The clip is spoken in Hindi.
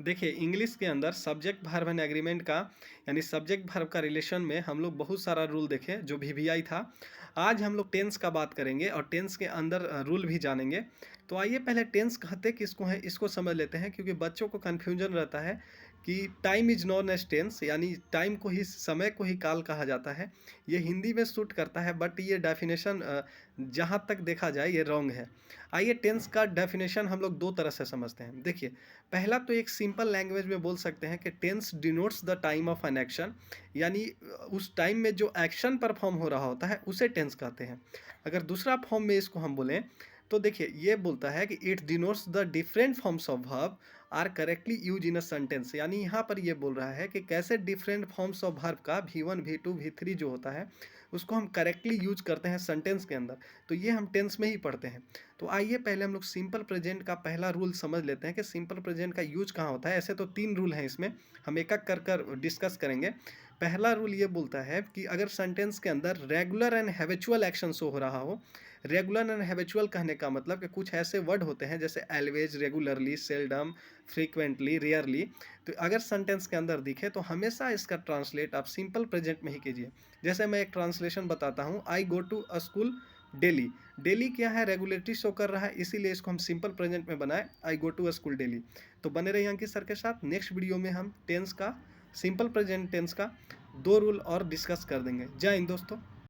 देखिए, इंग्लिश के अंदर सब्जेक्ट वर्ब एंड एग्रीमेंट का यानी सब्जेक्ट वर्ब का रिलेशन में हम लोग बहुत सारा रूल देखे जो वीवीआई था। आज हम लोग टेंस का बात करेंगे और टेंस के अंदर रूल भी जानेंगे। तो आइए पहले टेंस कहते किसको है इसको समझ लेते हैं, क्योंकि बच्चों को कन्फ्यूजन रहता है कि time is known as tense, यानी टाइम को ही, समय को ही काल कहा जाता है। ये हिंदी में सूट करता है, बट ये डेफिनेशन जहाँ तक देखा जाए ये रॉन्ग है। आइए टेंस का डेफिनेशन हम लोग दो तरह से समझते हैं। देखिए, पहला तो एक सिंपल लैंग्वेज में बोल सकते हैं कि tense denotes the time of an action, यानी उस टाइम में जो एक्शन परफॉर्म हो रहा होता है उसे टेंस कहते हैं। अगर दूसरा फॉर्म में इसको हम बोलें तो देखिए ये बोलता है कि it denotes the different forms of verb are correctly use in a sentence, यानी यहाँ पर ये बोल रहा है कि कैसे डिफरेंट फॉर्म्स ऑफ वर्ब का V1 V2 V3 जो होता है उसको हम करेक्टली यूज करते हैं सेंटेंस के अंदर। तो ये हम टेंस में ही पढ़ते हैं। तो आइए पहले हम लोग सिंपल प्रेजेंट का पहला रूल समझ लेते हैं कि सिंपल प्रेजेंट का यूज कहाँ होता है। ऐसे तो 3 रूल हैं इसमें, हम एक एक कर कर डिस्कस करेंगे। पहला रूल ये बोलता है कि अगर सेंटेंस के अंदर regular and habitual action show हो रहा हो। रेगुलर एंड हैबिचुअल कहने का मतलब कि कुछ ऐसे वर्ड होते हैं जैसे always, regularly, seldom, frequently, rarely. तो अगर सेंटेंस के अंदर दिखे तो हमेशा इसका ट्रांसलेट आप सिंपल प्रेजेंट में ही कीजिए। जैसे मैं एक ट्रांसलेशन बताता हूँ, I go to a school daily. Daily क्या है, रेगुलरिटी शो कर रहा है, इसीलिए इसको हम सिंपल प्रेजेंट में बनाए, I go to a school daily. तो बने रहिए अंकित सर के साथ। नेक्स्ट वीडियो में हम टेंस का, सिंपल प्रेजेंट टेंस का 2 रूल और डिस्कस कर देंगे। जय हिंद दोस्तों।